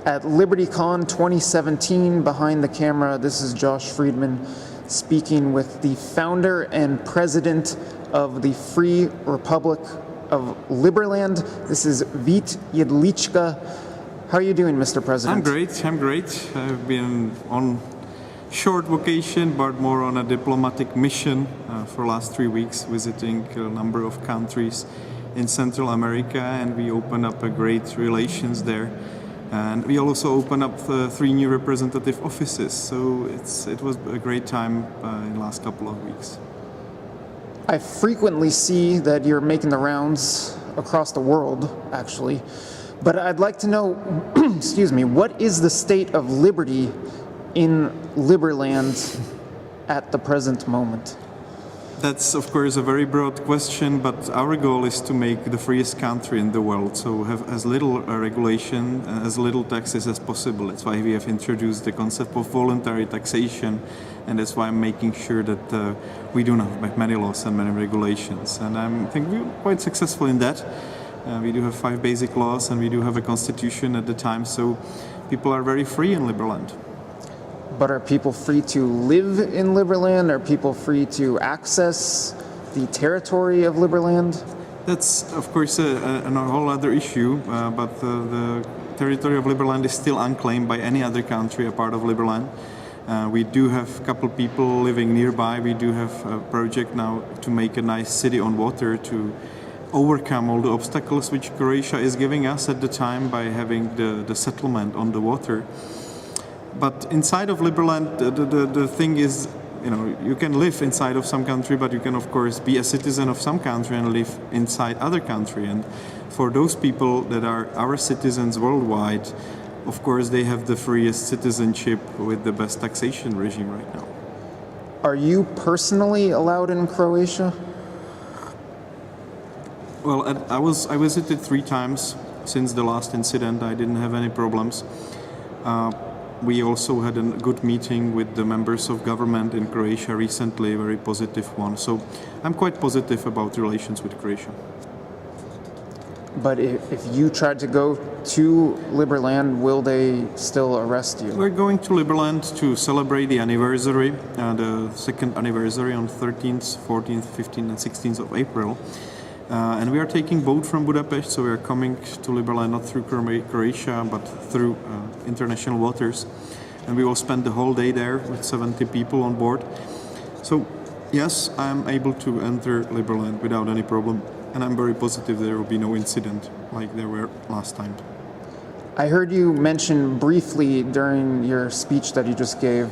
at LibertyCon 2017. Behind the camera, this is Josh Friedman speaking with the founder and president of the Free Republic of Liberland. This is Vit Jedlicka. How are you doing, Mr. President? I'm great. I've been on short vacation, but more on a diplomatic mission for the last 3 weeks, visiting a number of countries in Central America, and we opened up a great relations there. And we also opened up 3 new representative offices, so it was a great time in the last couple of weeks. I frequently see that you're making the rounds across the world, actually, but I'd like to know, excuse me, what is the state of liberty in Liberland at the present moment? That's, of course, a very broad question, but our goal is to make the freest country in the world, so have as little regulation, as little taxes as possible. That's why we have introduced the concept of voluntary taxation, and that's why I'm making sure that we do not have many laws and many regulations. And I think we're quite successful in that. We do have 5 basic laws, and we do have a constitution at the time, so people are very free in Liberland. But are people free to live in Liberland? Are people free to access the territory of Liberland? That's, of course, a whole other issue, but the territory of Liberland is still unclaimed by any other country a part of Liberland. We do have a couple people living nearby. We do have a project now to make a nice city on water to overcome all the obstacles which Croatia is giving us at the time by having the settlement on the water. But inside of Liberland, the thing is, you can live inside of some country, but you can, of course, be a citizen of some country and live inside other country. And for those people that are our citizens worldwide, of course, they have the freest citizenship with the best taxation regime right now. Are you personally allowed in Croatia? Well, I visited 3 times since the last incident. I didn't have any problems. We also had a good meeting with the members of government in Croatia recently, a very positive one. So I'm quite positive about relations with Croatia. But if you tried to go to Liberland, will they still arrest you? We're going to Liberland to celebrate the anniversary, the 2nd anniversary on 13th, 14th, 15th and 16th of April. And we are taking boat from Budapest, so we are coming to Liberland not through Croatia, but through international waters. And we will spend the whole day there with 70 people on board. So, yes, I'm able to enter Liberland without any problem. And I'm very positive there will be no incident like there were last time. I heard you mention briefly during your speech that you just gave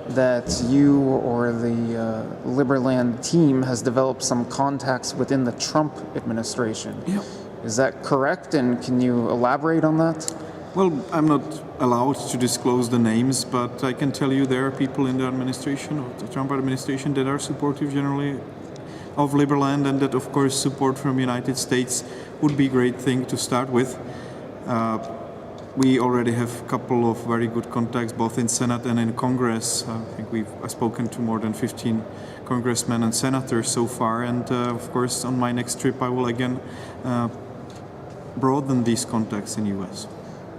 that you or the Liberland team has developed some contacts within the Trump administration. Yeah. Is that correct, and can you elaborate on that? Well, I'm not allowed to disclose the names, but I can tell you there are people in the administration, of the Trump administration, that are supportive generally of Liberland, and that, of course, support from the United States would be a great thing to start with. We already have a couple of very good contacts, both in Senate and in Congress. I think we've spoken to more than 15 congressmen and senators so far. And of course, on my next trip, I will again broaden these contacts in the US.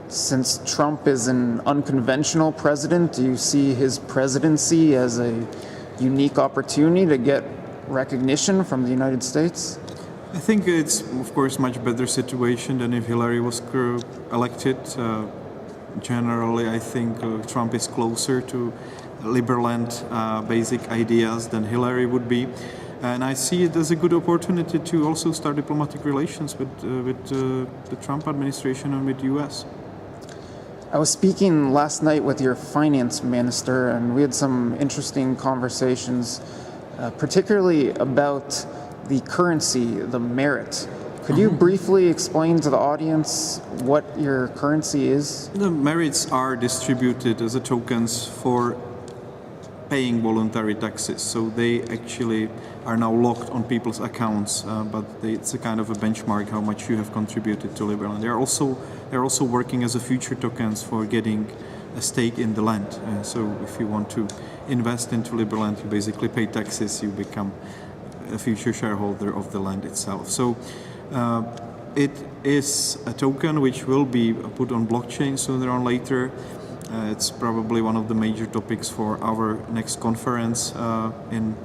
Since Trump is an unconventional president, do you see his presidency as a unique opportunity to get recognition from the United States? I think it's, of course, much better situation than if Hillary was elected. Generally, I think Trump is closer to Liberland basic ideas than Hillary would be. And I see it as a good opportunity to also start diplomatic relations with the Trump administration and with the US. I was speaking last night with your finance minister, and we had some interesting conversations, particularly about the currency, the merit. Could you briefly explain to the audience what your currency is? The merits are distributed as a tokens for paying voluntary taxes, so they actually are now locked on people's accounts, but it's a kind of a benchmark how much you have contributed to Liberland. They're also working as a future tokens for getting a stake in the land. So if you want to invest into Liberland, you basically pay taxes, you become a future shareholder of the land itself. So It is a token which will be put on blockchain sooner or later. It's probably one of the major topics for our next conference in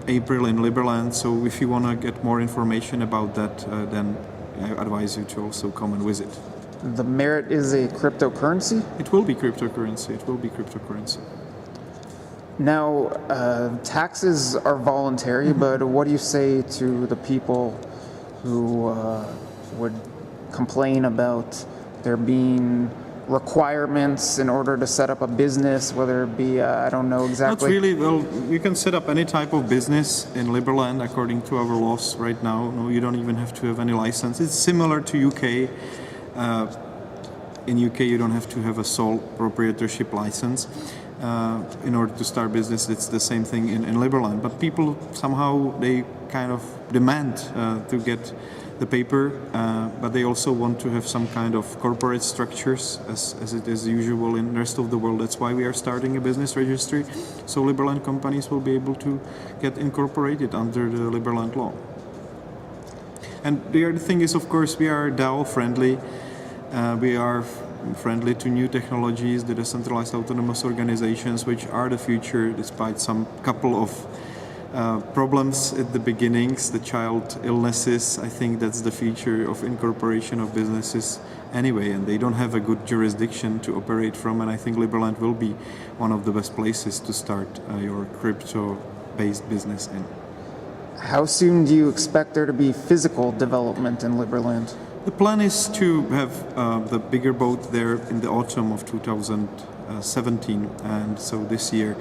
April in Liberland. So if you want to get more information about that, then I advise you to also come and visit. The merit is a cryptocurrency? It will be cryptocurrency. It will be cryptocurrency. Now, taxes are voluntary, but what do you say to the people who would complain about there being requirements in order to set up a business, whether it be, I don't know exactly. Not really. Well, you can set up any type of business in Liberland according to our laws right now. No, you don't even have to have any license. It's similar to UK. In UK, you don't have to have a sole proprietorship license in order to start business. It's the same thing in Liberland. But people somehow, they kind of demand to get the paper, but they also want to have some kind of corporate structures as it is usual in the rest of the world. That's why we are starting a business registry, so Liberland companies will be able to get incorporated under the Liberland law. And the other thing is, of course, we are DAO friendly. We are friendly to new technologies, the decentralized autonomous organizations, which are the future, despite some couple of problems at the beginnings, the child illnesses. I think that's the future of incorporation of businesses anyway, and they don't have a good jurisdiction to operate from, and I think Liberland will be one of the best places to start your crypto-based business in. How soon do you expect there to be physical development in Liberland? The plan is to have the bigger boat there in the autumn of 2017, and so this year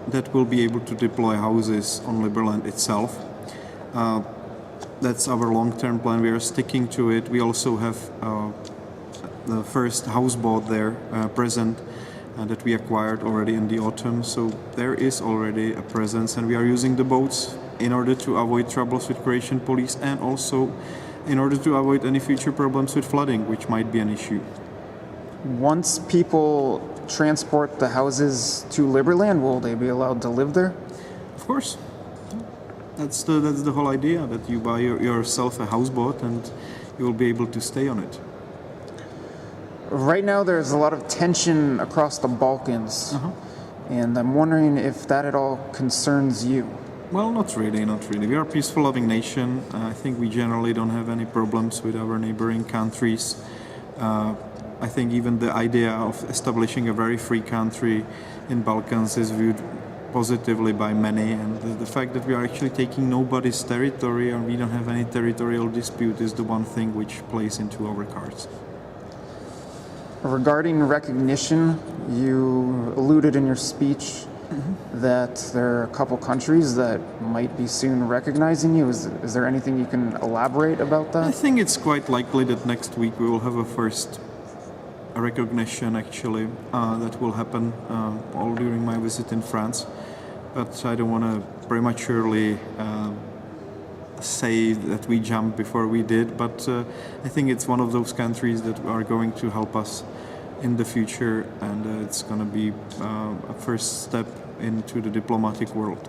that will be able to deploy houses on Liberland itself. That's our long-term plan. We are sticking to it. We also have the first houseboat there present that we acquired already in the autumn. So there is already a presence, and we are using the boats in order to avoid troubles with Croatian police and also in order to avoid any future problems with flooding, which might be an issue. Once people transport the houses to Liberland, will they be allowed to live there? Of course. That's the whole idea, that you buy yourself a houseboat and you will be able to stay on it. Right now there's a lot of tension across the Balkans, and I'm wondering if that at all concerns you. Well, not really. We are a peaceful, loving nation. I think we generally don't have any problems with our neighboring countries. I think even the idea of establishing a very free country in Balkans is viewed positively by many, and the fact that we are actually taking nobody's territory and we don't have any territorial dispute is the one thing which plays into our cards. Regarding recognition, you alluded in your speech that there are a couple countries that might be soon recognizing you. Is there anything you can elaborate about that? I think it's quite likely that next week we will have a first recognition actually that will happen all during my visit in France, but I don't want to prematurely say that we jumped before we did, but I think it's one of those countries that are going to help us in the future, and it's going to be a first step into the diplomatic world.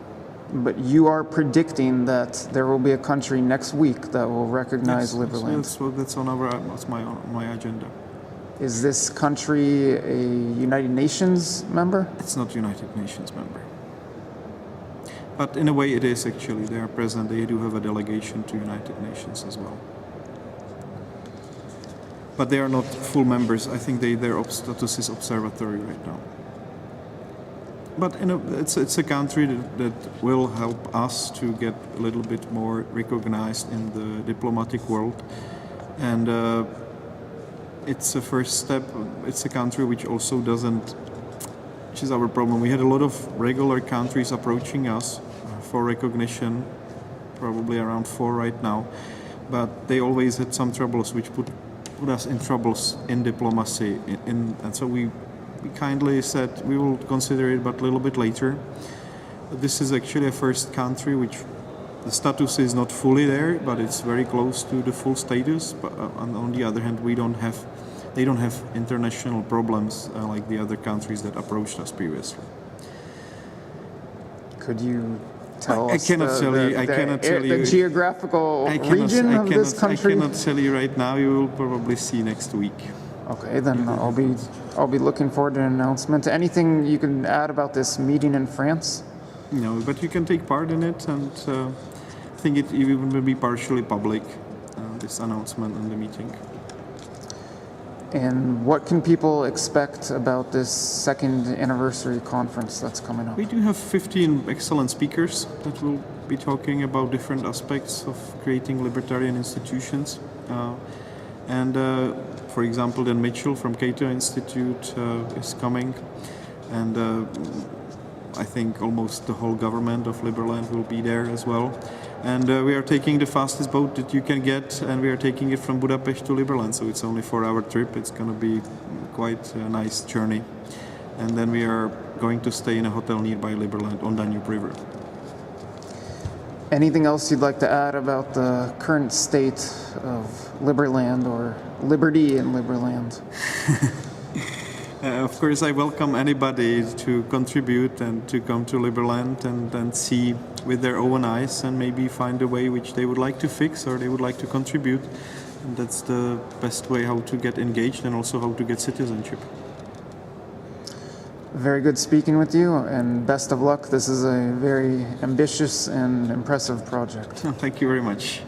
But you are predicting that there will be a country next week that will recognize Liberland. That's on my agenda. Is this country a United Nations member? It's not United Nations member. But in a way it is actually. They are present. They do have a delegation to United Nations as well. But they are not full members. I think their status is observatory right now. But it's a country that will help us to get a little bit more recognized in the diplomatic world. And it's a first step. It's a country which also doesn't, which is our problem. We had a lot of regular countries approaching us for recognition, probably around 4 right now, but they always had some troubles which put us in troubles in diplomacy. And so we kindly said we will consider it, but a little bit later. This is actually a first country which the status is not fully there, but it's very close to the full status. But on the other hand, they don't have international problems like the other countries that approached us previously. Could you tell I us cannot tell you. I cannot tell you. the geographical region of this country? I cannot tell you right now. You will probably see next week. Okay, then I'll be looking forward to an announcement. Anything you can add about this meeting in France? No, but you can take part in it, and I think it even will be partially public, this announcement and the meeting. And what can people expect about this second anniversary conference that's coming up? We do have 15 excellent speakers that will be talking about different aspects of creating libertarian institutions. For example, Dan Mitchell from Cato Institute is coming, and I think almost the whole government of Liberland will be there as well. And we are taking the fastest boat that you can get, and we are taking it from Budapest to Liberland, so it's only a 4-hour trip. It's going to be quite a nice journey. And then we are going to stay in a hotel nearby Liberland on Danube River. Anything else you'd like to add about the current state of Liberland or liberty in Liberland? Of course, I welcome anybody to contribute and to come to Liberland and see with their own eyes and maybe find a way which they would like to fix or they would like to contribute. And that's the best way how to get engaged and also how to get citizenship. Very good speaking with you, and best of luck. This is a very ambitious and impressive project. Thank you very much.